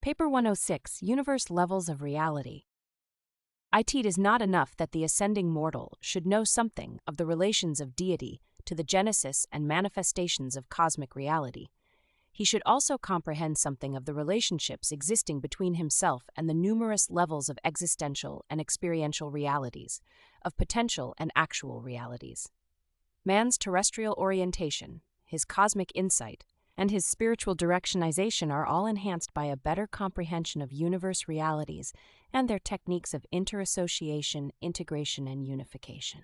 Paper 106, Universe Levels of Reality. It is not enough that the ascending mortal should know something of the relations of deity to the genesis and manifestations of cosmic reality. He should also comprehend something of the relationships existing between himself and the numerous levels of existential and experiential realities, of potential and actual realities. Man's terrestrial orientation, his cosmic insight, and his spiritual directionization are all enhanced by a better comprehension of universe realities and their techniques of interassociation, integration, and unification.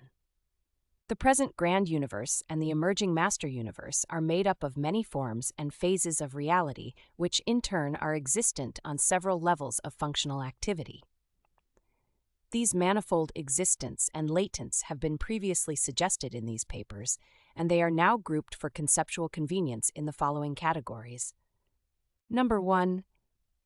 The present grand universe and the emerging master universe are made up of many forms and phases of reality, which in turn are existent on several levels of functional activity. These manifold existents and latents have been previously suggested in these papers, and they are now grouped for conceptual convenience in the following categories. Number 1.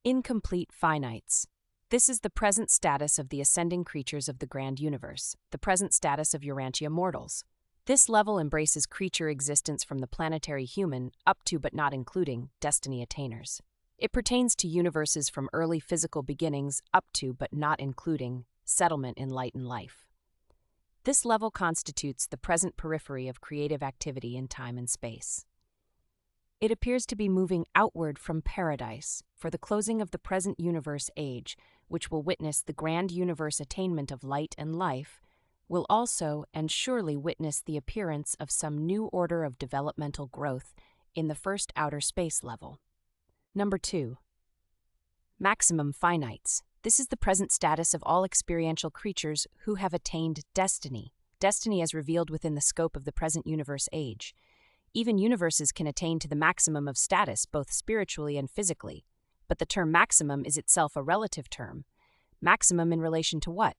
Incomplete finites. This is the present status of the ascending creatures of the grand universe, the present status of Urantia mortals. This level embraces creature existence from the planetary human up to but not including destiny attainers. It pertains to universes from early physical beginnings up to but not including settlement in light and life. This level constitutes the present periphery of creative activity in time and space. It appears to be moving outward from paradise for the closing of the present universe age, which will witness the grand universe attainment of light and life, will also and surely witness the appearance of some new order of developmental growth in the first outer space level. Number 2. Maximum finites. This is the present status of all experiential creatures who have attained destiny. Destiny as revealed within the scope of the present universe age. Even universes can attain to the maximum of status, both spiritually and physically. But the term maximum is itself a relative term. Maximum in relation to what?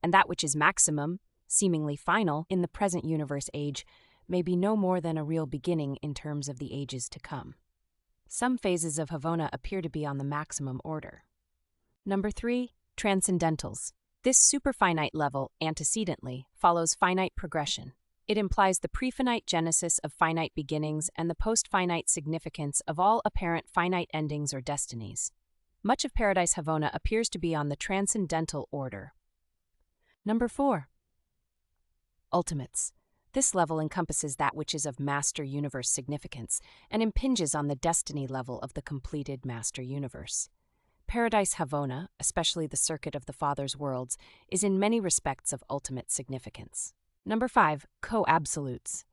And that which is maximum, seemingly final, in the present universe age, may be no more than a real beginning in terms of the ages to come. Some phases of Havona appear to be on the maximum order. Number 3. Transcendentals. This superfinite level, antecedently, follows finite progression. It implies the prefinite genesis of finite beginnings and the post-finite significance of all apparent finite endings or destinies. Much of Paradise Havona appears to be on the transcendental order. Number 4. Ultimates. This level encompasses that which is of master universe significance and impinges on the destiny level of the completed master universe. Paradise Havona, especially the circuit of the Father's worlds, is in many respects of ultimate significance. Number 5. Coabsolutes.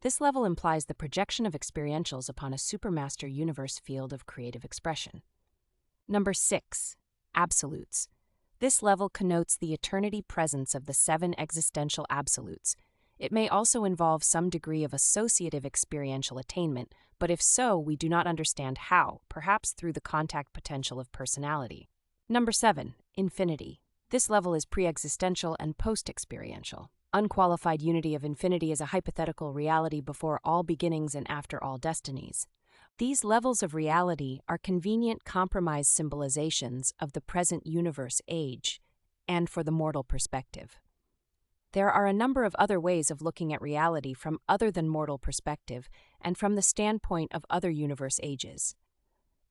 This level implies the projection of experientials upon a supermaster universe field of creative expression. Number 6. Absolutes. This level connotes the eternity presence of the 7 existential absolutes. It may also involve some degree of associative experiential attainment, but if so, we do not understand how, perhaps through the contact potential of personality. Number 7. Infinity. This level is pre-existential and post-experiential. Unqualified unity of infinity is a hypothetical reality before all beginnings and after all destinies. These levels of reality are convenient compromise symbolizations of the present universe age, and for the mortal perspective. There are a number of other ways of looking at reality from other than mortal perspective and from the standpoint of other universe ages.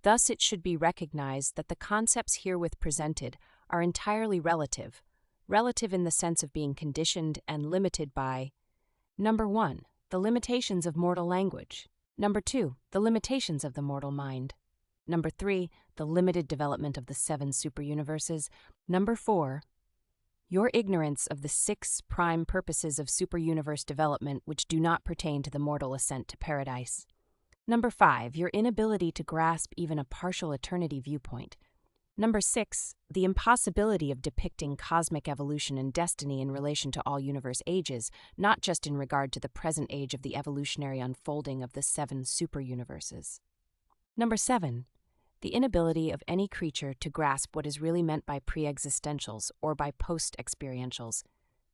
Thus, it should be recognized that the concepts herewith presented are entirely relative in the sense of being conditioned and limited by Number 1. The limitations of mortal language. Number 2. The limitations of the mortal mind. Number 3. The limited development of the 7 superuniverses. Number 4. Your ignorance of the 6 prime purposes of superuniverse development which do not pertain to the mortal ascent to paradise. Number 5. Your inability to grasp even a partial eternity viewpoint. Number 6. The impossibility of depicting cosmic evolution and destiny in relation to all universe ages, not just in regard to the present age of the evolutionary unfolding of the 7 superuniverses. Number 7. The inability of any creature to grasp what is really meant by pre-existentials or by post-experientials,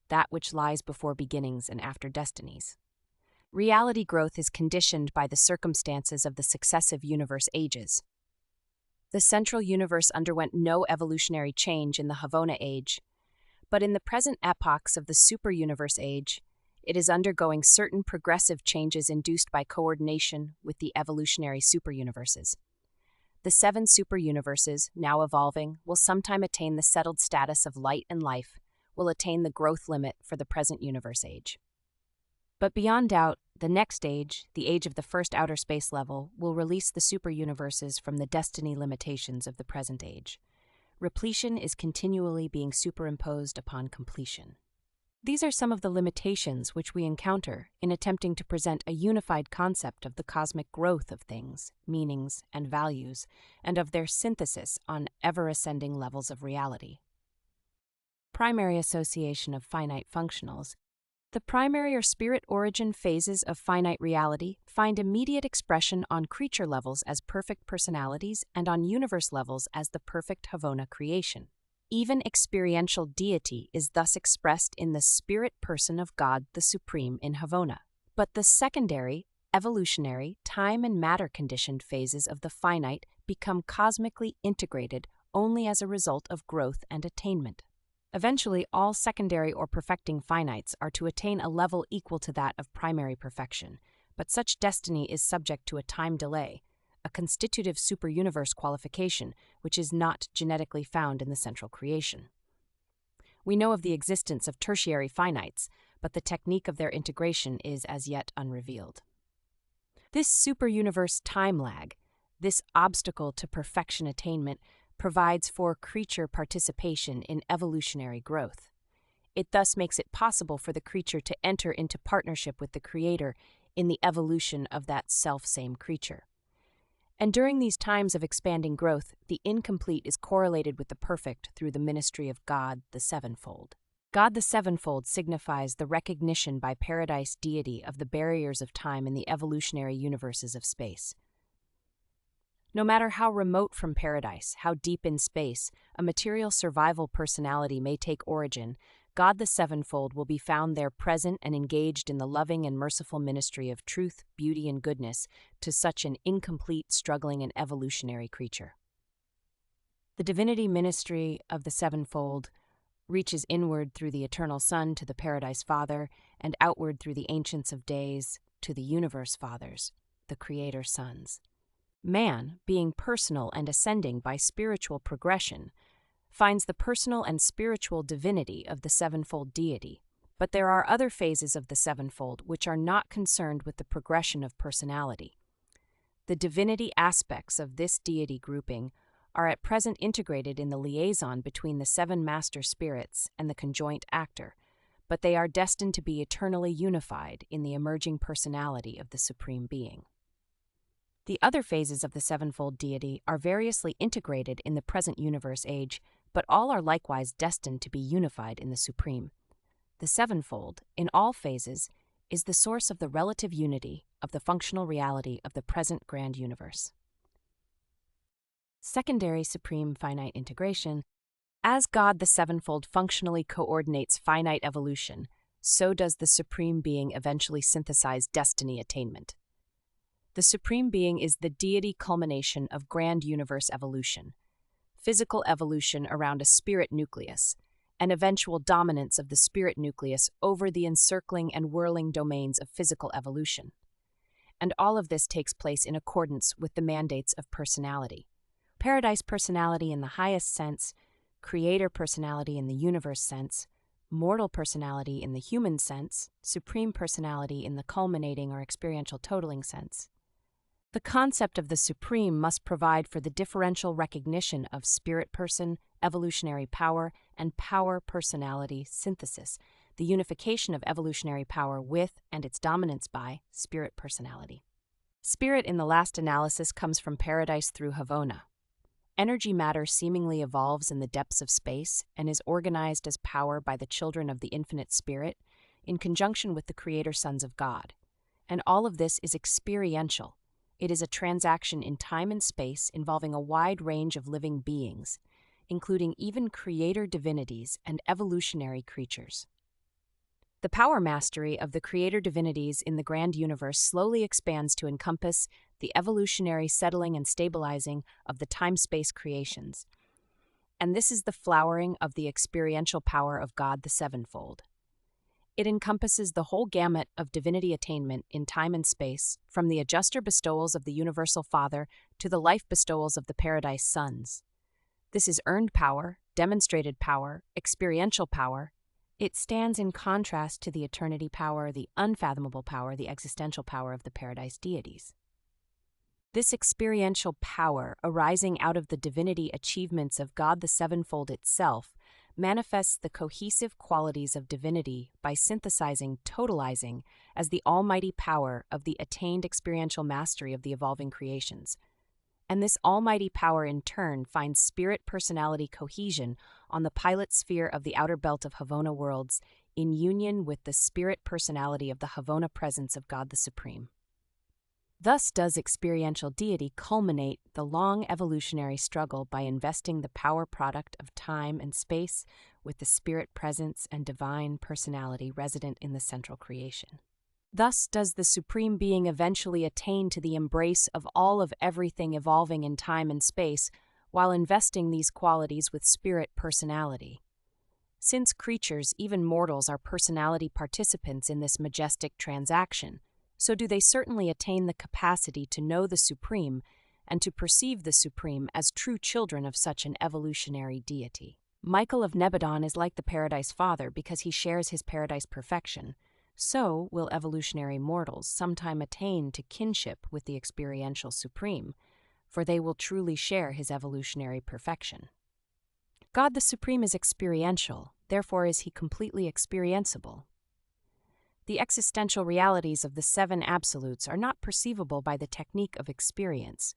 that which lies before beginnings and after destinies. Reality growth is conditioned by the circumstances of the successive universe ages. The central universe underwent no evolutionary change in the Havona age, but in the present epochs of the superuniverse age, it is undergoing certain progressive changes induced by coordination with the evolutionary superuniverses. the 7 super-universes, now evolving, will sometime attain the settled status of light and life, will attain the growth limit for the present universe age. But beyond doubt, the next age, the age of the first outer space level, will release the super-universes from the destiny limitations of the present age. Repletion is continually being superimposed upon completion. These are some of the limitations which we encounter in attempting to present a unified concept of the cosmic growth of things, meanings, and values, and of their synthesis on ever-ascending levels of reality. Primary association of finite functionals. The primary or spirit origin phases of finite reality find immediate expression on creature levels as perfect personalities and on universe levels as the perfect Havona creation. Even experiential deity is thus expressed in the spirit person of God the Supreme in Havona. But the secondary, evolutionary, time and matter conditioned phases of the finite become cosmically integrated only as a result of growth and attainment. Eventually, all secondary or perfecting finites are to attain a level equal to that of primary perfection, but such destiny is subject to a time delay, a constitutive superuniverse qualification which is not genetically found in the central creation. We know of the existence of tertiary finites, but the technique of their integration is as yet unrevealed. This superuniverse time lag, this obstacle to perfection attainment, provides for creature participation in evolutionary growth. It thus makes it possible for the creature to enter into partnership with the Creator in the evolution of that self-same creature. And during these times of expanding growth, the incomplete is correlated with the perfect through the ministry of God the Sevenfold. God the Sevenfold signifies the recognition by paradise deity of the barriers of time in the evolutionary universes of space. No matter how remote from paradise, how deep in space, a material survival personality may take origin, God the Sevenfold will be found there present and engaged in the loving and merciful ministry of truth, beauty, and goodness to such an incomplete, struggling, and evolutionary creature. The divinity ministry of the Sevenfold reaches inward through the Eternal Son to the Paradise Father, and outward through the Ancients of Days to the Universe Fathers, the Creator Sons. Man, being personal and ascending by spiritual progression, finds the personal and spiritual divinity of the sevenfold deity. But there are other phases of the sevenfold which are not concerned with the progression of personality. The divinity aspects of this deity grouping are at present integrated in the liaison between the 7 master spirits and the conjoint actor, but they are destined to be eternally unified in the emerging personality of the Supreme Being. The other phases of the sevenfold deity are variously integrated in the present universe age, but all are likewise destined to be unified in the Supreme. The sevenfold, in all phases, is the source of the relative unity of the functional reality of the present grand universe. Secondary supreme finite integration. As God the sevenfold functionally coordinates finite evolution, so does the Supreme Being eventually synthesize destiny attainment. The Supreme Being is the deity culmination of grand universe evolution, physical evolution around a spirit nucleus, and eventual dominance of the spirit nucleus over the encircling and whirling domains of physical evolution. And all of this takes place in accordance with the mandates of personality. Paradise personality in the highest sense, creator personality in the universe sense, mortal personality in the human sense, supreme personality in the culminating or experiential totaling sense. The concept of the Supreme must provide for the differential recognition of spirit person, evolutionary power, and power personality synthesis, the unification of evolutionary power with and its dominance by spirit personality. Spirit in the last analysis comes from paradise through Havona. Energy matter seemingly evolves in the depths of space and is organized as power by the children of the infinite spirit in conjunction with the creator sons of God. And all of this is experiential. It is a transaction in time and space involving a wide range of living beings, including even creator divinities and evolutionary creatures. The power mastery of the creator divinities in the grand universe slowly expands to encompass the evolutionary settling and stabilizing of the time-space creations. And this is the flowering of the experiential power of God the Sevenfold. It encompasses the whole gamut of divinity attainment in time and space, from the adjuster bestowals of the Universal Father to the life bestowals of the Paradise Sons. This is earned power, demonstrated power, experiential power. It stands in contrast to the eternity power, the unfathomable power, the existential power of the Paradise deities. This experiential power, arising out of the divinity achievements of God the Sevenfold itself, manifests the cohesive qualities of divinity by synthesizing, totalizing, as the almighty power of the attained experiential mastery of the evolving creations. And this almighty power in turn finds spirit-personality cohesion on the pilot sphere of the outer belt of Havona worlds in union with the spirit-personality of the Havona presence of God the Supreme. Thus does experiential deity culminate the long evolutionary struggle by investing the power product of time and space with the spirit presence and divine personality resident in the central creation. Thus does the Supreme Being eventually attain to the embrace of all of everything evolving in time and space while investing these qualities with spirit personality. Since creatures, even mortals, are personality participants in this majestic transaction, so do they certainly attain the capacity to know the Supreme and to perceive the Supreme as true children of such an evolutionary deity. Michael of Nebadon is like the Paradise Father because he shares his paradise perfection. So will evolutionary mortals sometime attain to kinship with the experiential Supreme, for they will truly share his evolutionary perfection. God the Supreme is experiential, therefore is he completely experienceable. The existential realities of the seven absolutes are not perceivable by the technique of experience.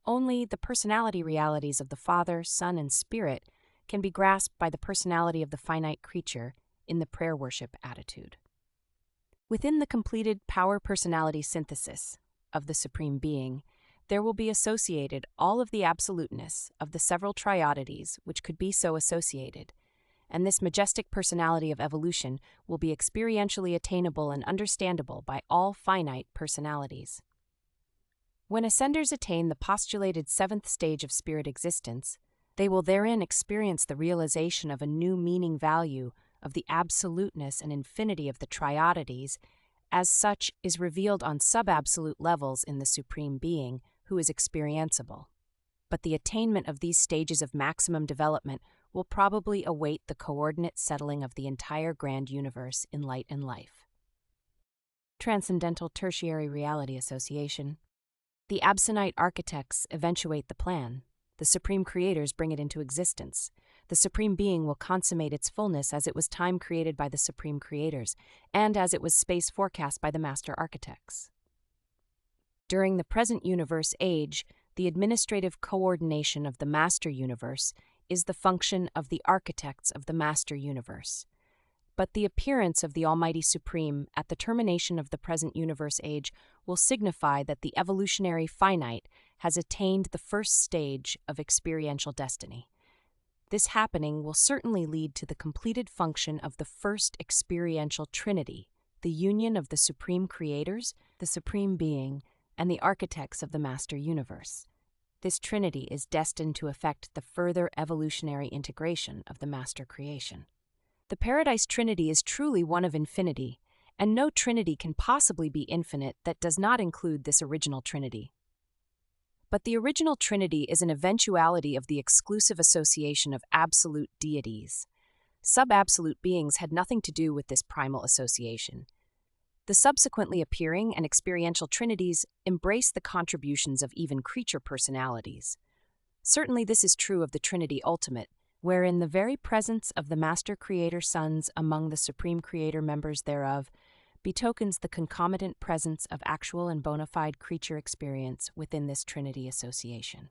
Only the personality realities of the Father, Son, and Spirit can be grasped by the personality of the finite creature in the prayer worship attitude. Within the completed power-personality synthesis of the Supreme Being, there will be associated all of the absoluteness of the several triodities which could be so associated, and this majestic personality of evolution will be experientially attainable and understandable by all finite personalities. When ascenders attain the postulated seventh stage of spirit existence, they will therein experience the realization of a new meaning value of the absoluteness and infinity of the triodities, as such is revealed on sub-absolute levels in the Supreme Being, who is experienceable. But the attainment of these stages of maximum development will probably await the coordinate settling of the entire grand universe in light and life. Transcendental Tertiary Reality Association. The Absonite architects eventuate the plan. The Supreme Creators bring it into existence. The Supreme Being will consummate its fullness as it was time created by the Supreme Creators, and as it was space forecast by the Master Architects. During the present universe age, the administrative coordination of the Master Universe is the function of the architects of the Master Universe. But the appearance of the Almighty Supreme at the termination of the present universe age will signify that the evolutionary finite has attained the first stage of experiential destiny. This happening will certainly lead to the completed function of the first experiential Trinity, the union of the Supreme Creators, the Supreme Being, and the architects of the Master Universe. This Trinity is destined to effect the further evolutionary integration of the Master Creation. The Paradise Trinity is truly one of infinity, and no Trinity can possibly be infinite that does not include this original Trinity. But the original Trinity is an eventuality of the exclusive association of absolute deities. Sub-absolute beings had nothing to do with this primal association. The subsequently appearing and experiential trinities embrace the contributions of even creature personalities. Certainly this is true of the Trinity Ultimate, wherein the very presence of the Master Creator Sons among the Supreme Creator members thereof betokens the concomitant presence of actual and bona fide creature experience within this Trinity association.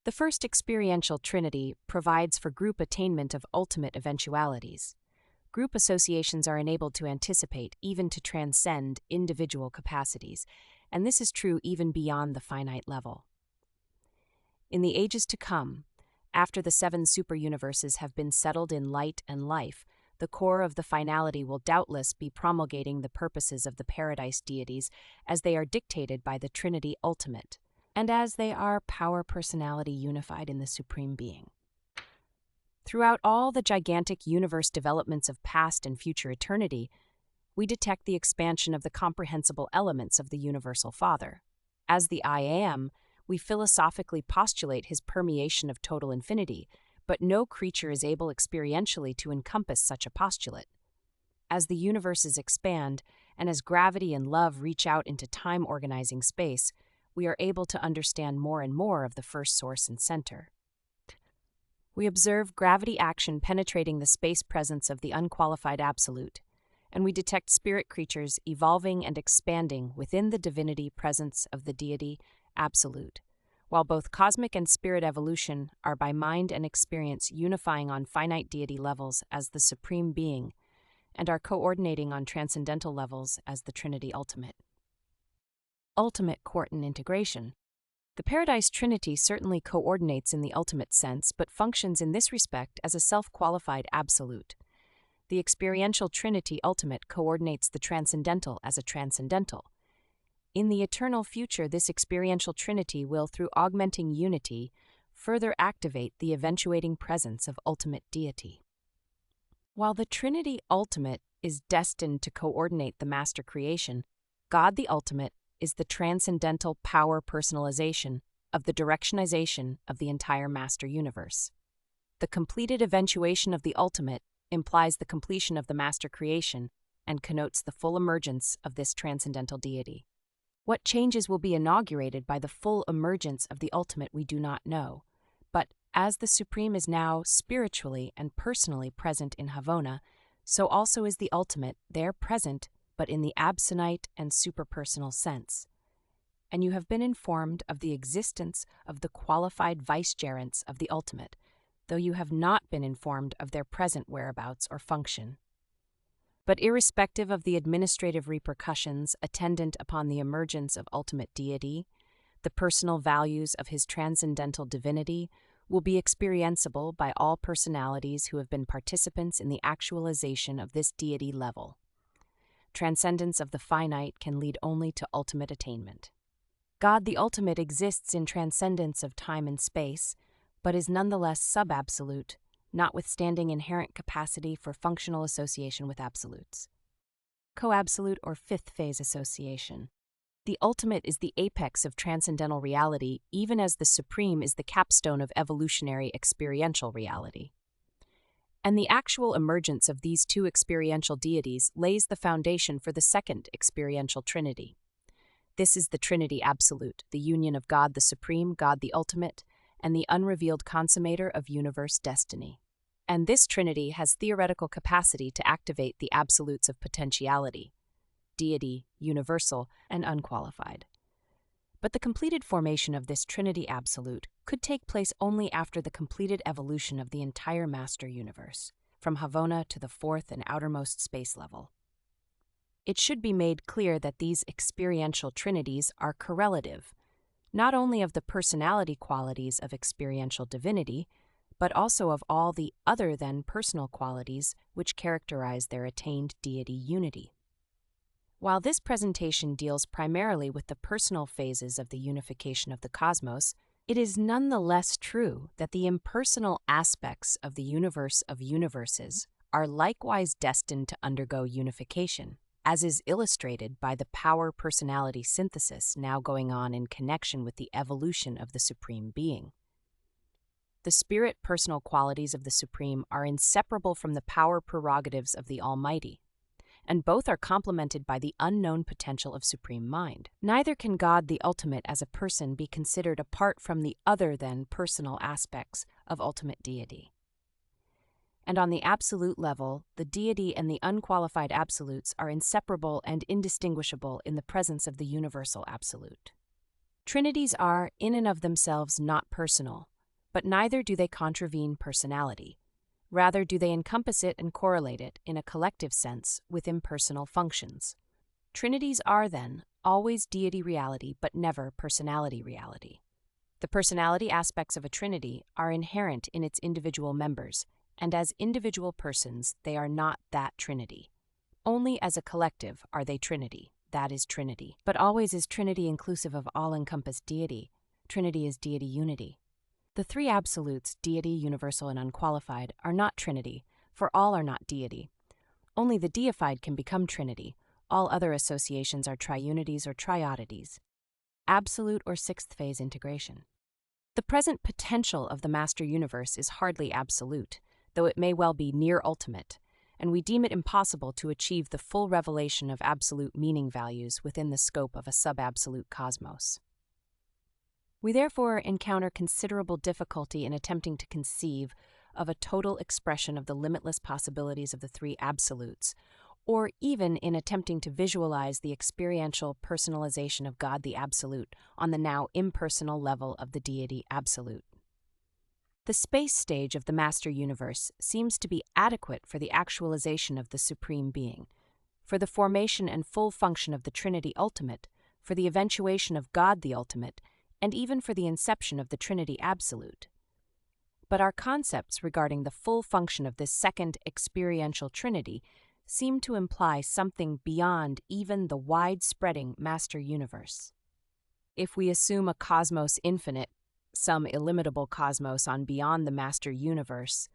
The first experiential Trinity provides for group attainment of ultimate eventualities. Group associations are enabled to anticipate, even to transcend, individual capacities, and this is true even beyond the finite level. In the ages to come, after the seven superuniverses have been settled in light and life, the core of the finality will doubtless be promulgating the purposes of the Paradise deities as they are dictated by the Trinity Ultimate, and as they are power personality unified in the Supreme Being. Throughout all the gigantic universe developments of past and future eternity, we detect the expansion of the comprehensible elements of the Universal Father. As the I Am, we philosophically postulate his permeation of total infinity, but no creature is able experientially to encompass such a postulate. As the universes expand, and as gravity and love reach out into time-organizing space, we are able to understand more and more of the first source and center. We observe gravity action penetrating the space presence of the unqualified absolute, and we detect spirit creatures evolving and expanding within the divinity presence of the deity absolute, while both cosmic and spirit evolution are by mind and experience unifying on finite deity levels as the supreme being, and are coordinating on transcendental levels as the Trinity Ultimate. Ultimate Quartan integration. The Paradise Trinity certainly coordinates in the ultimate sense, but functions in this respect as a self-qualified absolute. The experiential Trinity Ultimate coordinates the Transcendental as a transcendental. In the eternal future, this experiential Trinity will, through augmenting unity, further activate the eventuating presence of ultimate deity. While the Trinity Ultimate is destined to coordinate the master creation, God the Ultimate is the transcendental power personalization of the directionization of the entire master universe. The completed eventuation of the ultimate implies the completion of the master creation and connotes the full emergence of this transcendental deity. What changes will be inaugurated by the full emergence of the ultimate we do not know, but as the Supreme is now spiritually and personally present in Havona, so also is the ultimate there present but in the absonite and superpersonal sense. And you have been informed of the existence of the qualified vicegerents of the ultimate, though you have not been informed of their present whereabouts or function. But irrespective of the administrative repercussions attendant upon the emergence of ultimate deity, the personal values of his transcendental divinity will be experienceable by all personalities who have been participants in the actualization of this deity level. Transcendence of the finite can lead only to ultimate attainment. God the Ultimate exists in transcendence of time and space, but is nonetheless sub-absolute, notwithstanding inherent capacity for functional association with absolutes. Coabsolute or fifth phase association. The ultimate is the apex of transcendental reality, even as the supreme is the capstone of evolutionary experiential reality. And the actual emergence of these two experiential deities lays the foundation for the second experiential trinity. This is the Trinity Absolute, the union of God the Supreme, God the Ultimate, and the unrevealed consummator of universe destiny. And this Trinity has theoretical capacity to activate the absolutes of potentiality, deity, universal, and unqualified. But the completed formation of this Trinity Absolute could take place only after the completed evolution of the entire master universe, from Havona to the fourth and outermost space level. It should be made clear that these experiential trinities are correlative, not only of the personality qualities of experiential divinity, but also of all the other than personal qualities which characterize their attained deity unity. While this presentation deals primarily with the personal phases of the unification of the cosmos, it is nonetheless true that the impersonal aspects of the universe of universes are likewise destined to undergo unification, as is illustrated by the power-personality synthesis now going on in connection with the evolution of the Supreme Being. The spirit-personal qualities of the Supreme are inseparable from the power prerogatives of the Almighty, and both are complemented by the unknown potential of Supreme Mind. Neither can God the Ultimate as a person be considered apart from the other than personal aspects of ultimate deity. And on the absolute level, the deity and the unqualified absolutes are inseparable and indistinguishable in the presence of the universal absolute. Trinities are, in and of themselves, not personal, but neither do they contravene personality. Rather do they encompass it and correlate it, in a collective sense, with impersonal functions. Trinities are, then, always deity reality, but never personality reality. The personality aspects of a trinity are inherent in its individual members, and as individual persons, they are not that trinity. Only as a collective are they trinity, that is trinity. But always is trinity inclusive of all-encompassed deity. Trinity is deity unity. The three absolutes, deity, universal, and unqualified, are not Trinity, for all are not deity. Only the deified can become Trinity. All other associations are triunities or triodities. Absolute or sixth phase integration. The present potential of the master universe is hardly absolute, though it may well be near ultimate, and we deem it impossible to achieve the full revelation of absolute meaning values within the scope of a sub-absolute cosmos. We therefore encounter considerable difficulty in attempting to conceive of a total expression of the limitless possibilities of the three absolutes, or even in attempting to visualize the experiential personalization of God the Absolute on the now impersonal level of the Deity Absolute. The space stage of the Master Universe seems to be adequate for the actualization of the Supreme Being, for the formation and full function of the Trinity Ultimate, for the eventuation of God the Ultimate, and even for the inception of the Trinity Absolute. But our concepts regarding the full function of this second experiential Trinity seem to imply something beyond even the wide-spreading Master Universe. If we assume a cosmos infinite, some illimitable cosmos on beyond the Master Universe,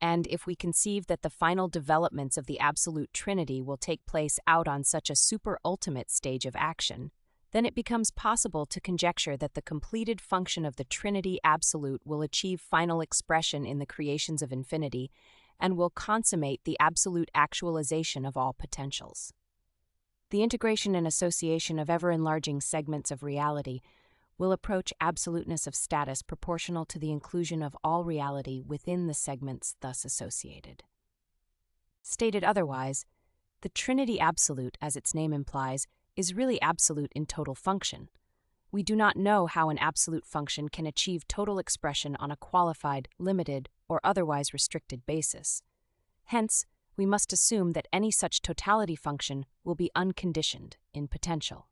and if we conceive that the final developments of the Absolute Trinity will take place out on such a super-ultimate stage of action, then it becomes possible to conjecture that the completed function of the Trinity Absolute will achieve final expression in the creations of infinity and will consummate the absolute actualization of all potentials. The integration and association of ever-enlarging segments of reality will approach absoluteness of status proportional to the inclusion of all reality within the segments thus associated. Stated otherwise, the Trinity Absolute, as its name implies, is really absolute in total function. We do not know how an absolute function can achieve total expression on a qualified, limited, or otherwise restricted basis. Hence, we must assume that any such totality function will be unconditioned in potential.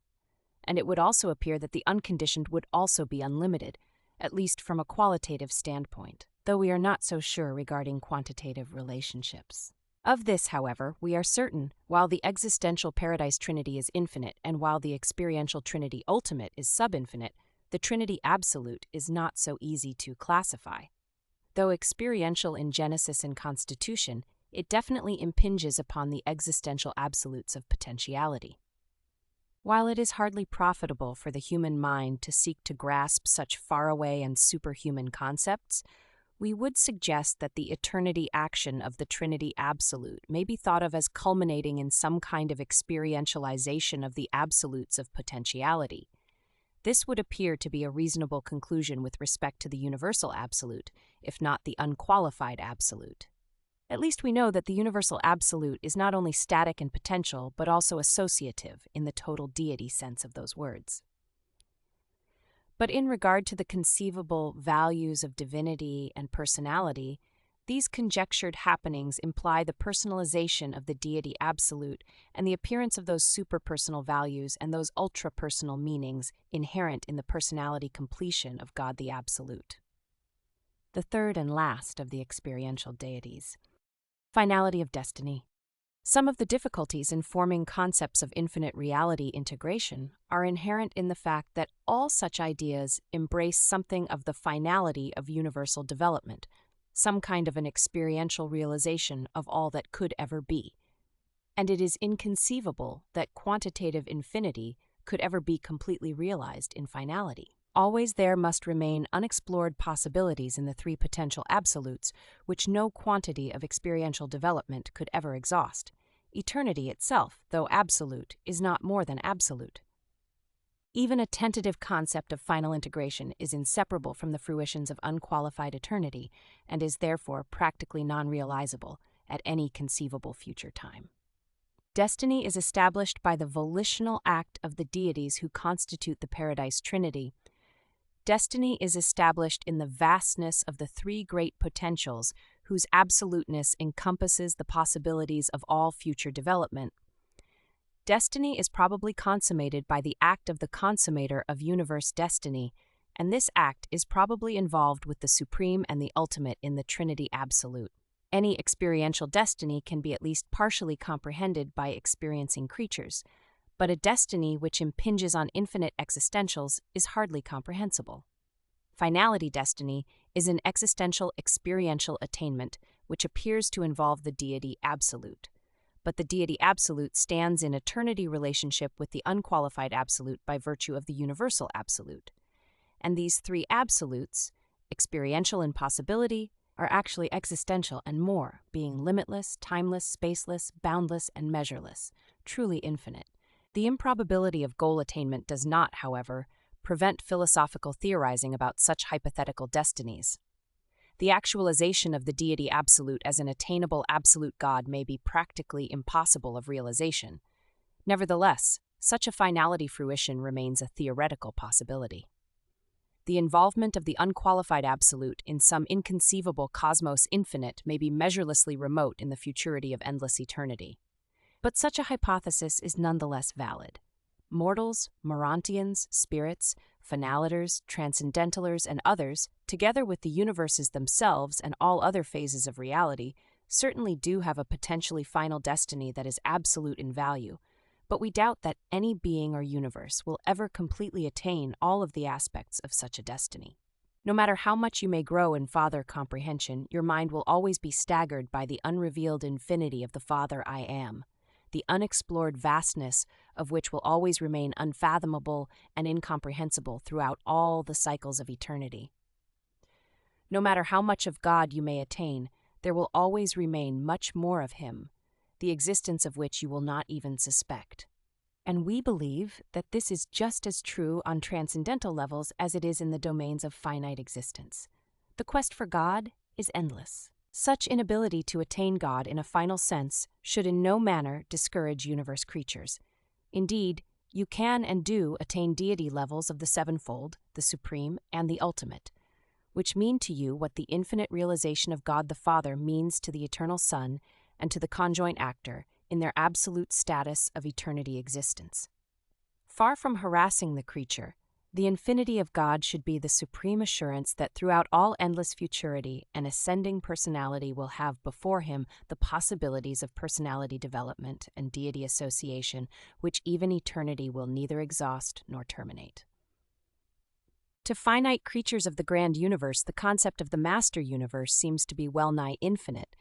And it would also appear that the unconditioned would also be unlimited, at least from a qualitative standpoint, though we are not so sure regarding quantitative relationships. Of this, however, we are certain, while the existential paradise trinity is infinite and while the experiential trinity ultimate is subinfinite, the trinity absolute is not so easy to classify. Though experiential in genesis and constitution, it definitely impinges upon the existential absolutes of potentiality. While it is hardly profitable for the human mind to seek to grasp such faraway and superhuman concepts, we would suggest that the eternity action of the Trinity Absolute may be thought of as culminating in some kind of experientialization of the absolutes of potentiality. This would appear to be a reasonable conclusion with respect to the universal absolute, if not the unqualified absolute. At least we know that the universal absolute is not only static and potential, but also associative in the total deity sense of those words. But in regard to the conceivable values of divinity and personality, these conjectured happenings imply the personalization of the deity absolute and the appearance of those superpersonal values and those ultra-personal meanings inherent in the personality completion of God the Absolute. The third and last of the experiential deities. Finality of Destiny. Some of the difficulties in forming concepts of infinite reality integration are inherent in the fact that all such ideas embrace something of the finality of universal development, some kind of an experiential realization of all that could ever be. And it is inconceivable that quantitative infinity could ever be completely realized in finality. Always there must remain unexplored possibilities in the three potential absolutes, which no quantity of experiential development could ever exhaust. Eternity itself, though absolute, is not more than absolute. Even a tentative concept of final integration is inseparable from the fruitions of unqualified eternity, and is therefore practically non-realizable at any conceivable future time. Destiny is established by the volitional act of the deities who constitute the Paradise Trinity. Destiny is established in the vastness of the three great potentials whose absoluteness encompasses the possibilities of all future development. Destiny is probably consummated by the act of the consummator of universe destiny, and this act is probably involved with the supreme and the ultimate in the Trinity Absolute. Any experiential destiny can be at least partially comprehended by experiencing creatures, but a destiny which impinges on infinite existentials is hardly comprehensible. Finality destiny is an existential experiential attainment which appears to involve the Deity Absolute. But the Deity Absolute stands in eternity relationship with the unqualified Absolute by virtue of the Universal Absolute. And these three absolutes, experiential and possibility, are actually existential and more, being limitless, timeless, spaceless, boundless, and measureless, truly infinite. The improbability of goal attainment does not, however, prevent philosophical theorizing about such hypothetical destinies. The actualization of the Deity Absolute as an attainable absolute God may be practically impossible of realization. Nevertheless, such a finality fruition remains a theoretical possibility. The involvement of the unqualified absolute in some inconceivable cosmos infinite may be measurelessly remote in the futurity of endless eternity. But such a hypothesis is nonetheless valid. Mortals, Urantians, spirits, finaliters, transcendentalers, and others, together with the universes themselves and all other phases of reality, certainly do have a potentially final destiny that is absolute in value, but we doubt that any being or universe will ever completely attain all of the aspects of such a destiny. No matter how much you may grow in Father comprehension, your mind will always be staggered by the unrevealed infinity of the Father I Am, the unexplored vastness of which will always remain unfathomable and incomprehensible throughout all the cycles of eternity. No matter how much of God you may attain, there will always remain much more of Him, the existence of which you will not even suspect. And we believe that this is just as true on transcendental levels as it is in the domains of finite existence. The quest for God is endless. Such inability to attain God in a final sense should in no manner discourage universe creatures. Indeed, you can and do attain deity levels of the sevenfold, the supreme, and the ultimate, which mean to you what the infinite realization of God the Father means to the eternal Son and to the conjoint actor in their absolute status of eternity existence. Far from harassing the creature, the infinity of God should be the supreme assurance that throughout all endless futurity, an ascending personality will have before him the possibilities of personality development and deity association, which even eternity will neither exhaust nor terminate. To finite creatures of the grand universe, the concept of the master universe seems to be well-nigh infinite,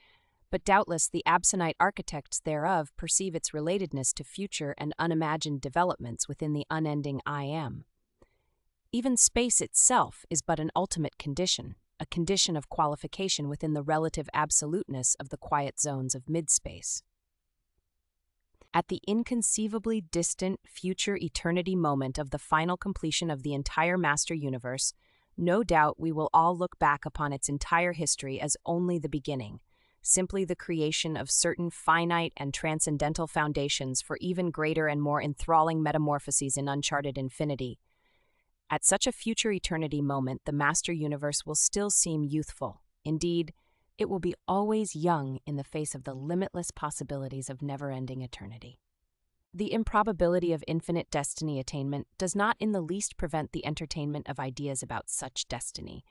but doubtless the absentite architects thereof perceive its relatedness to future and unimagined developments within the unending I Am. Even space itself is but an ultimate condition, a condition of qualification within the relative absoluteness of the quiet zones of mid-space. At the inconceivably distant future eternity moment of the final completion of the entire master universe, no doubt we will all look back upon its entire history as only the beginning, simply the creation of certain finite and transcendental foundations for even greater and more enthralling metamorphoses in uncharted infinity. At such a future eternity moment, the master universe will still seem youthful. Indeed, it will be always young in the face of the limitless possibilities of never-ending eternity. The improbability of infinite destiny attainment does not in the least prevent the entertainment of ideas about such destiny,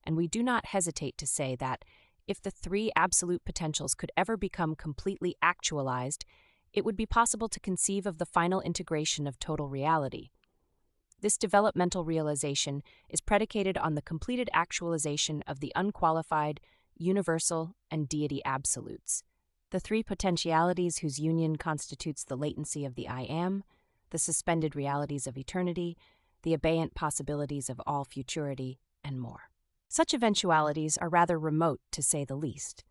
and we do not hesitate to say that, if the three absolute potentials could ever become completely actualized, it would be possible to conceive of the final integration of total reality. This developmental realization is predicated on the completed actualization of the unqualified, universal, and deity absolutes, the three potentialities whose union constitutes the latency of the I Am, the suspended realities of eternity, the abeyant possibilities of all futurity, and more. Such eventualities are rather remote, to say the least.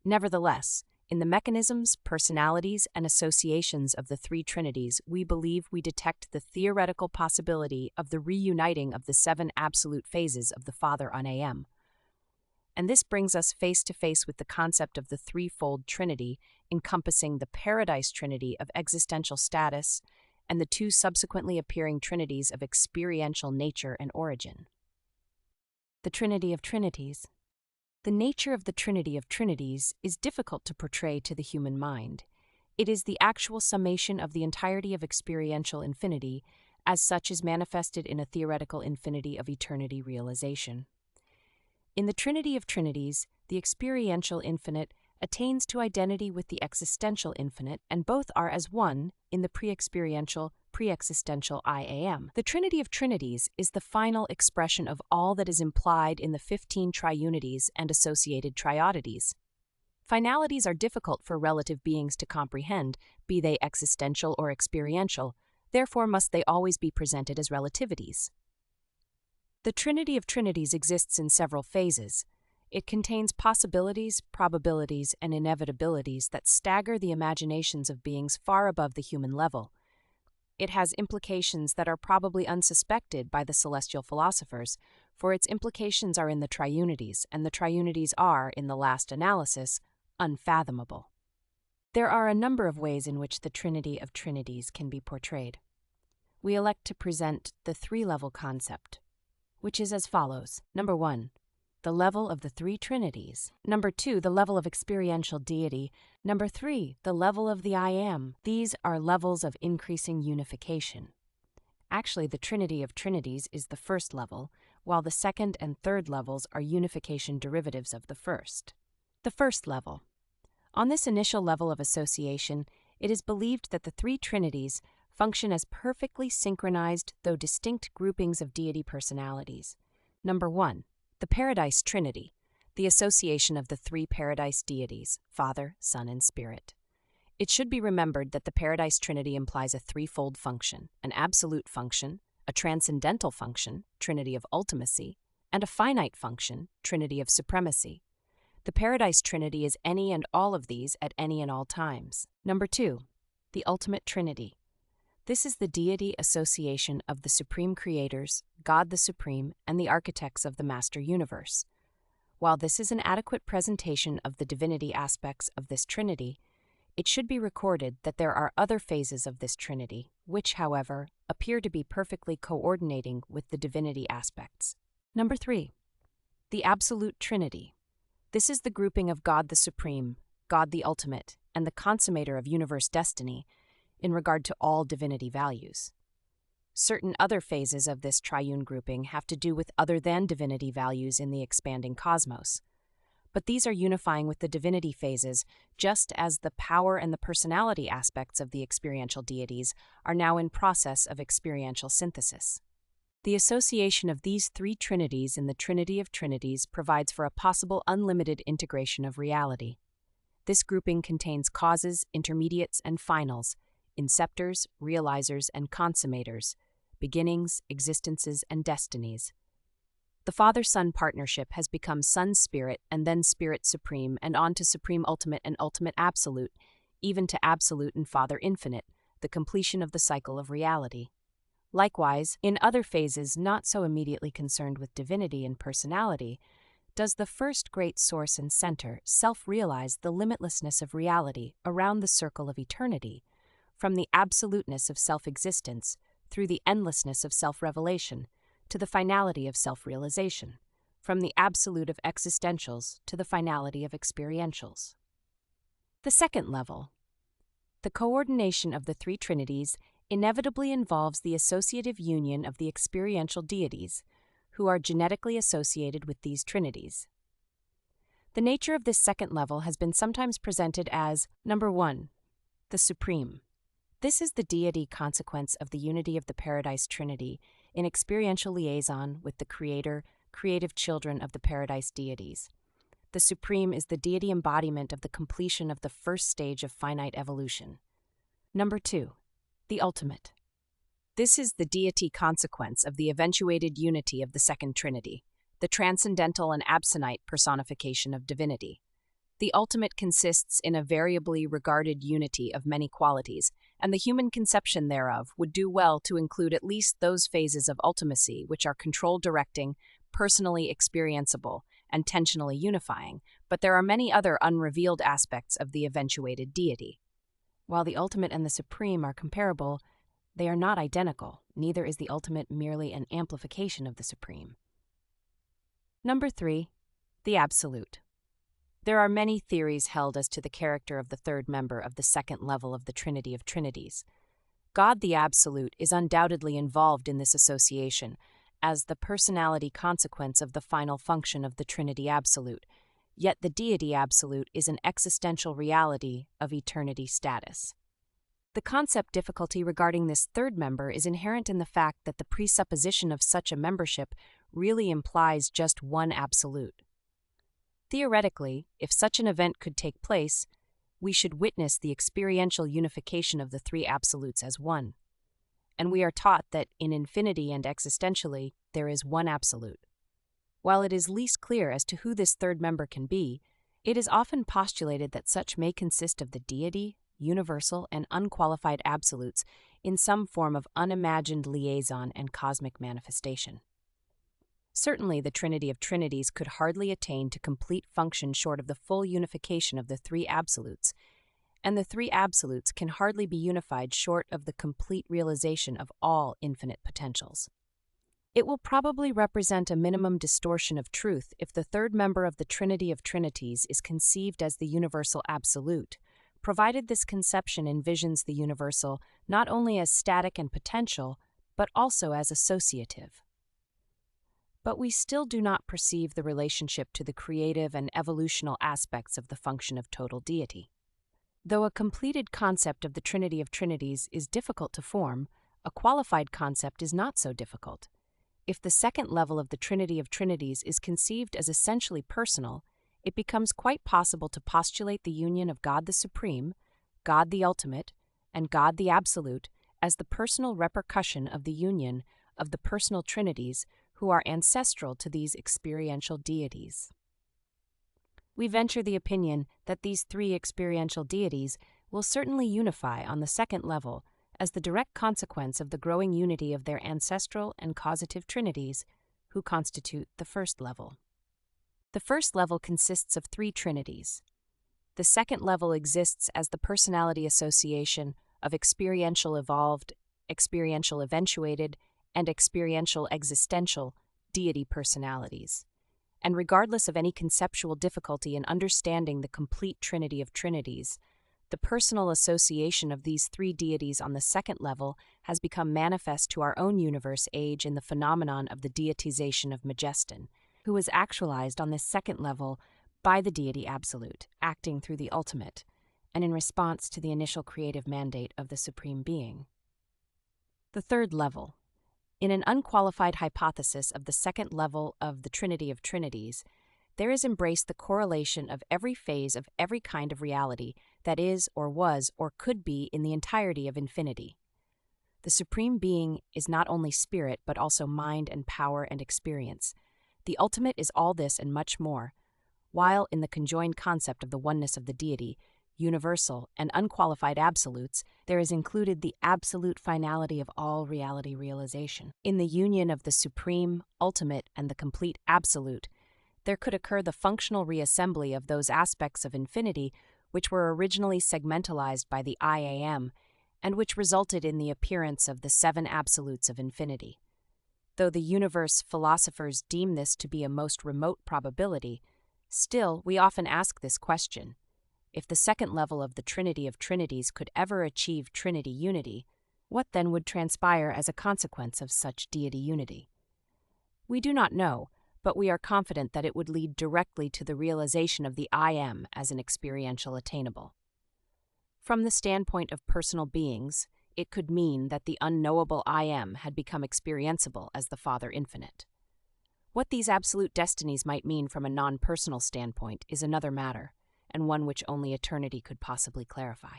Nevertheless, in the mechanisms, personalities, and associations of the three trinities, we believe we detect the theoretical possibility of the reuniting of the seven absolute phases of the Father on AM. And this brings us face to face with the concept of the threefold trinity, encompassing the paradise trinity of existential status and the two subsequently appearing trinities of experiential nature and origin. The Trinity of Trinities. The nature of the Trinity of Trinities is difficult to portray to the human mind. It is the actual summation of the entirety of experiential infinity, as such is manifested in a theoretical infinity of eternity realization. In the Trinity of Trinities, the experiential infinite attains to identity with the existential infinite, and both are as one in the pre-experiential, pre-existential I am. The Trinity of Trinities is the final expression of all that is implied in the 15 triunities and associated triodities. Finalities are difficult for relative beings to comprehend, be they existential or experiential, therefore must they always be presented as relativities. The Trinity of Trinities exists in several phases. It contains possibilities, probabilities, and inevitabilities that stagger the imaginations of beings far above the human level. It has implications that are probably unsuspected by the celestial philosophers, for its implications are in the triunities, and the triunities are, in the last analysis, unfathomable. There are a number of ways in which the Trinity of Trinities can be portrayed. We elect to present the three-level concept, which is as follows. Number 1, the level of the three trinities. Number 2, the level of experiential deity. Number 3, the level of the I am. These are levels of increasing unification. Actually, the Trinity of Trinities is the first level, while the second and third levels are unification derivatives of the first. The first level. On this initial level of association, it is believed that the three trinities function as perfectly synchronized though distinct groupings of deity personalities. Number 1, the Paradise Trinity, the association of the three Paradise deities, Father, Son, and Spirit. It should be remembered that the Paradise Trinity implies a threefold function, an absolute function, a transcendental function, Trinity of Ultimacy, and a finite function, Trinity of Supremacy. The Paradise Trinity is any and all of these at any and all times. Number 2, the Ultimate Trinity. This is the deity association of the Supreme Creators, God the Supreme, and the architects of the Master Universe. While this is an adequate presentation of the divinity aspects of this Trinity, it should be recorded that there are other phases of this Trinity, which, however, appear to be perfectly coordinating with the divinity aspects. Number 3, the Absolute Trinity. This is the grouping of God the Supreme, God the Ultimate, and the consummator of universe destiny, in regard to all divinity values. Certain other phases of this triune grouping have to do with other than divinity values in the expanding cosmos. But these are unifying with the divinity phases, just as the power and the personality aspects of the experiential deities are now in process of experiential synthesis. The association of these three trinities in the Trinity of Trinities provides for a possible unlimited integration of reality. This grouping contains causes, intermediates, and finals, inceptors, realizers, and consummators, beginnings, existences, and destinies. The Father-Son partnership has become Son-Spirit and then Spirit Supreme and on to Supreme Ultimate and Ultimate Absolute, even to Absolute and Father Infinite, the completion of the cycle of reality. Likewise, in other phases not so immediately concerned with divinity and personality, does the first great source and center self-realize the limitlessness of reality around the circle of eternity, from the absoluteness of self-existence through the endlessness of self-revelation to the finality of self-realization, from the absolute of existentials to the finality of experientials. The second level. The coordination of the three trinities inevitably involves the associative union of the experiential deities, who are genetically associated with these trinities. The nature of this second level has been sometimes presented as, number 1, the Supreme. This is the deity consequence of the unity of the Paradise Trinity in experiential liaison with the Creator, creative children of the Paradise deities. The Supreme is the deity embodiment of the completion of the first stage of finite evolution. Number 2, the Ultimate. This is the deity consequence of the eventuated unity of the second Trinity, the transcendental and absonite personification of divinity. The ultimate consists in a variably regarded unity of many qualities, and the human conception thereof would do well to include at least those phases of ultimacy which are control-directing, personally experienceable, and tensionally unifying, but there are many other unrevealed aspects of the eventuated deity. While the ultimate and the supreme are comparable, they are not identical, neither is the ultimate merely an amplification of the supreme. Number 3, the absolute. There are many theories held as to the character of the third member of the second level of the Trinity of Trinities. God the Absolute is undoubtedly involved in this association as the personality consequence of the final function of the Trinity Absolute, Yet the Deity Absolute is an existential reality of eternity status. The concept difficulty regarding this third member is inherent in the fact that the presupposition of such a membership really implies just one absolute. Theoretically, if such an event could take place, we should witness the experiential unification of the three absolutes as one. And we are taught that in infinity and existentially, there is one absolute. While it is least clear as to who this third member can be, it is often postulated that such may consist of the deity, universal, and unqualified absolutes in some form of unimagined liaison and cosmic manifestation. Certainly, the Trinity of Trinities could hardly attain to complete function short of the full unification of the three absolutes, and the three absolutes can hardly be unified short of the complete realization of all infinite potentials. It will probably represent a minimum distortion of truth if the third member of the Trinity of Trinities is conceived as the universal absolute, provided this conception envisions the universal not only as static and potential, but also as associative. But we still do not perceive the relationship to the creative and evolutional aspects of the function of total deity. Though a completed concept of the Trinity of Trinities is difficult to form, a qualified concept is not so difficult. If the second level of the Trinity of Trinities is conceived as essentially personal, it becomes quite possible to postulate the union of God the Supreme, God the Ultimate, and God the Absolute as the personal repercussion of the union of the personal trinities who are ancestral to these experiential deities. We venture the opinion that these three experiential deities will certainly unify on the second level as the direct consequence of the growing unity of their ancestral and causative trinities, who constitute the first level. The first level consists of three trinities. The second level exists as the personality association of experiential evolved, experiential eventuated, and experiential existential deity personalities. And regardless of any conceptual difficulty in understanding the complete Trinity of Trinities, the personal association of these three deities on the second level has become manifest to our own universe age in the phenomenon of the deitization of Majestan, who is actualized on this second level by the Deity Absolute, acting through the Ultimate, and in response to the initial creative mandate of the Supreme Being. The third level. In an unqualified hypothesis of the second level of the Trinity of Trinities, there is embraced the correlation of every phase of every kind of reality that is or was or could be in the entirety of infinity. The Supreme Being is not only spirit but also mind and power and experience. The ultimate is all this and much more, while in the conjoined concept of the oneness of the deity, universal and unqualified absolutes, there is included the absolute finality of all reality realization. In the union of the supreme, ultimate, and the complete absolute, there could occur the functional reassembly of those aspects of infinity which were originally segmentalized by the I Am, and which resulted in the appearance of the seven absolutes of infinity. Though the universe philosophers deem this to be a most remote probability, still we often ask this question: if the second level of the Trinity of Trinities could ever achieve Trinity unity, what then would transpire as a consequence of such deity unity? We do not know, but we are confident that it would lead directly to the realization of the I Am as an experiential attainable. From the standpoint of personal beings, it could mean that the unknowable I Am had become experienceable as the Father Infinite. What these absolute destinies might mean from a non-personal standpoint is another matter, and one which only eternity could possibly clarify.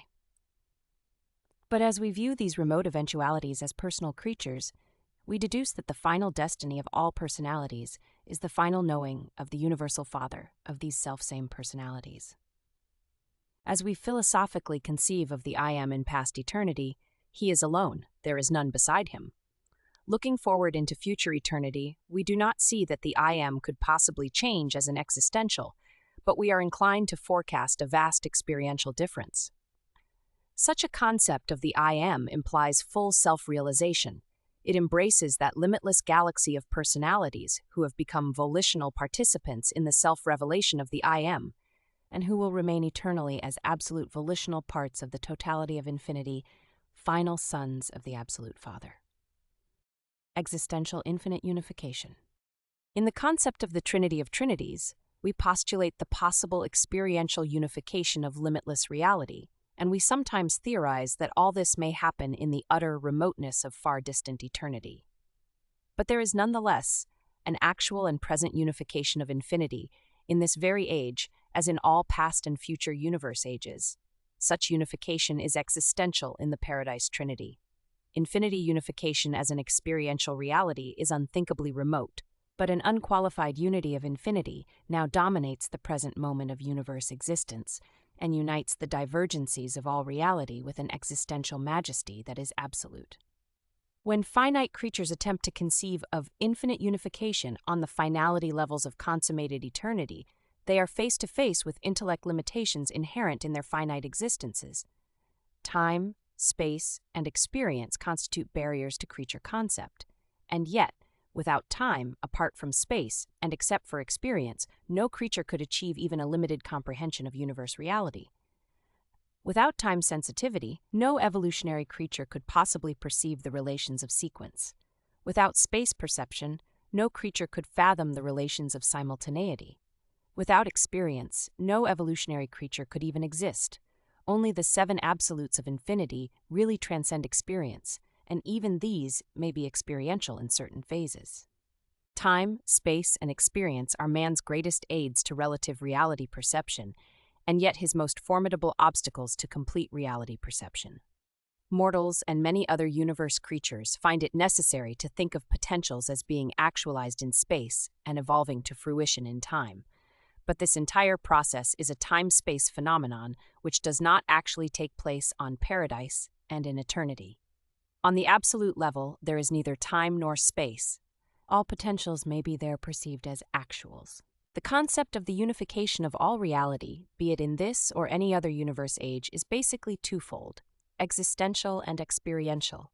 But as we view these remote eventualities as personal creatures, we deduce that the final destiny of all personalities is the final knowing of the universal Father of these selfsame personalities. As we philosophically conceive of the I Am in past eternity, he is alone, there is none beside him. Looking forward into future eternity, we do not see that the I Am could possibly change as an existential, but we are inclined to forecast a vast experiential difference. Such a concept of the I Am implies full self-realization. It embraces that limitless galaxy of personalities who have become volitional participants in the self-revelation of the I Am, and who will remain eternally as absolute volitional parts of the totality of infinity, final sons of the Absolute Father. Existential infinite unification. In the concept of the Trinity of Trinities, we postulate the possible experiential unification of limitless reality, and we sometimes theorize that all this may happen in the utter remoteness of far-distant eternity. But there is nonetheless an actual and present unification of infinity in this very age, as in all past and future universe ages. Such unification is existential in the Paradise Trinity. Infinity unification as an experiential reality is unthinkably remote, but an unqualified unity of infinity now dominates the present moment of universe existence and unites the divergencies of all reality with an existential majesty that is absolute. When finite creatures attempt to conceive of infinite unification on the finality levels of consummated eternity, they are face to face with intellect limitations inherent in their finite existences. Time, space, and experience constitute barriers to creature concept, and yet, without time, apart from space, and except for experience, no creature could achieve even a limited comprehension of universe reality. Without time sensitivity, no evolutionary creature could possibly perceive the relations of sequence. Without space perception, no creature could fathom the relations of simultaneity. Without experience, no evolutionary creature could even exist. Only the seven absolutes of infinity really transcend experience, and even these may be experiential in certain phases. Time, space, and experience are man's greatest aids to relative reality perception, and yet his most formidable obstacles to complete reality perception. Mortals and many other universe creatures find it necessary to think of potentials as being actualized in space and evolving to fruition in time. But this entire process is a time-space phenomenon which does not actually take place on paradise and in eternity. On the absolute level, there is neither time nor space. All potentials may be there perceived as actuals. The concept of the unification of all reality, be it in this or any other universe age, is basically twofold: existential and experiential.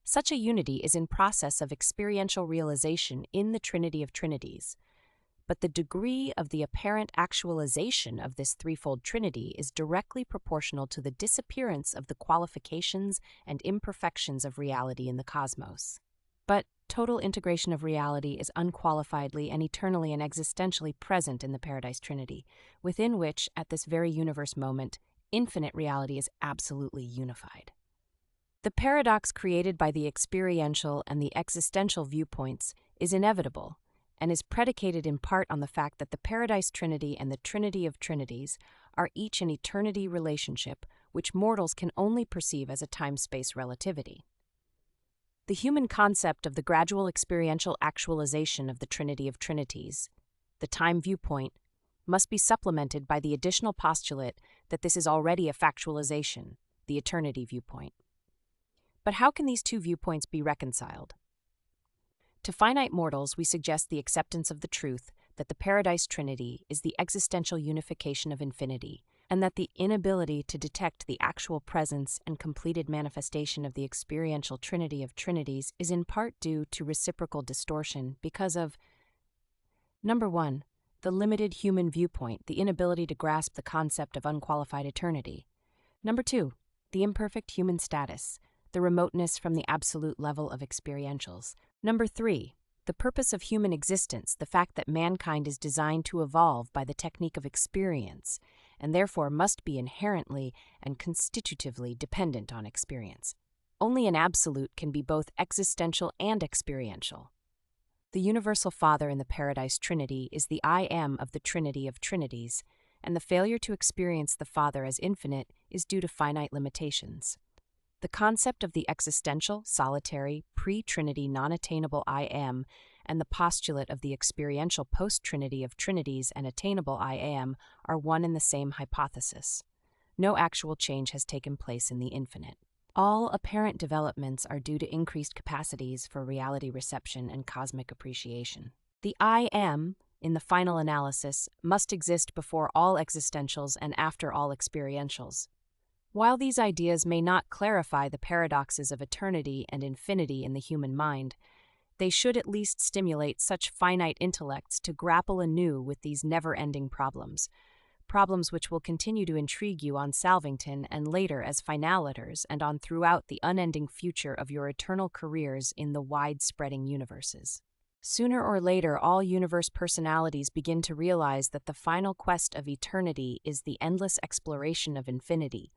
Such a unity is in process of experiential realization in the Trinity of Trinities, but the degree of the apparent actualization of this threefold trinity is directly proportional to the disappearance of the qualifications and imperfections of reality in the cosmos. But total integration of reality is unqualifiedly and eternally and existentially present in the Paradise Trinity, within which, at this very universe moment, infinite reality is absolutely unified. The paradox created by the experiential and the existential viewpoints is inevitable, and is predicated in part on the fact that the Paradise Trinity and the Trinity of Trinities are each an eternity relationship which mortals can only perceive as a time-space relativity. The human concept of the gradual experiential actualization of the Trinity of Trinities, the time viewpoint, must be supplemented by the additional postulate that this is already a factualization, the eternity viewpoint. But how can these two viewpoints be reconciled? To finite mortals, we suggest the acceptance of the truth that the Paradise Trinity is the existential unification of infinity, and that the inability to detect the actual presence and completed manifestation of the experiential Trinity of Trinities is in part due to reciprocal distortion because of: Number 1, the limited human viewpoint, the inability to grasp the concept of unqualified eternity. Number 2, the imperfect human status, the remoteness from the absolute level of experientials. Number 3, the purpose of human existence, the fact that mankind is designed to evolve by the technique of experience, and therefore must be inherently and constitutively dependent on experience. Only an absolute can be both existential and experiential. The Universal Father in the Paradise Trinity is the I Am of the Trinity of Trinities, and the failure to experience the Father as infinite is due to finite limitations. The concept of the existential, solitary, pre-Trinity, non-attainable I Am, and the postulate of the experiential post-Trinity of Trinities and attainable I Am are one and the same hypothesis. No actual change has taken place in the infinite. All apparent developments are due to increased capacities for reality reception and cosmic appreciation. The I Am, in the final analysis, must exist before all existentials and after all experientials. While these ideas may not clarify the paradoxes of eternity and infinity in the human mind, they should at least stimulate such finite intellects to grapple anew with these never-ending problems which will continue to intrigue you on Salvington and later as finaliters and on throughout the unending future of your eternal careers in the wide-spreading universes. Sooner or later, all universe personalities begin to realize that the final quest of eternity is the endless exploration of infinity,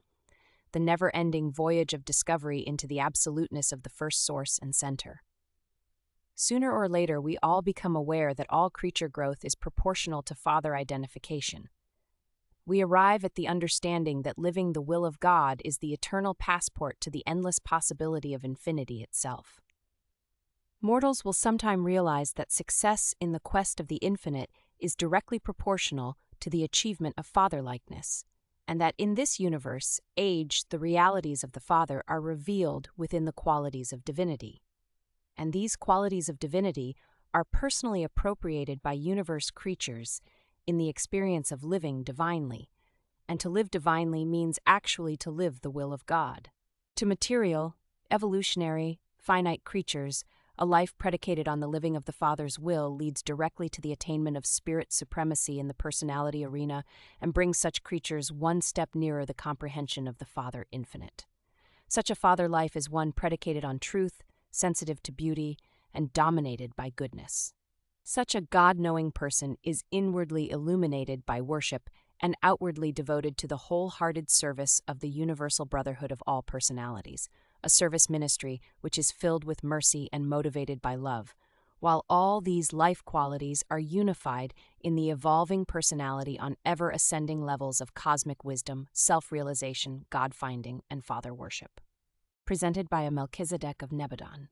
the never-ending voyage of discovery into the absoluteness of the first source and center. Sooner or later, we all become aware that all creature growth is proportional to Father identification. We arrive at the understanding that living the will of God is the eternal passport to the endless possibility of infinity itself. Mortals will sometime realize that success in the quest of the infinite is directly proportional to the achievement of fatherlikeness, and that in this universe, age, the realities of the Father are revealed within the qualities of divinity. And these qualities of divinity are personally appropriated by universe creatures in the experience of living divinely, and to live divinely means actually to live the will of God. To material, evolutionary, finite creatures, a life predicated on the living of the Father's will leads directly to the attainment of spirit supremacy in the personality arena and brings such creatures one step nearer the comprehension of the Father infinite. Such a Father life is one predicated on truth, sensitive to beauty, and dominated by goodness. Such a God-knowing person is inwardly illuminated by worship and outwardly devoted to the wholehearted service of the universal brotherhood of all personalities, a service ministry which is filled with mercy and motivated by love, while all these life qualities are unified in the evolving personality on ever-ascending levels of cosmic wisdom, self-realization, God-finding, and Father worship. Presented by a Melchizedek of Nebadon.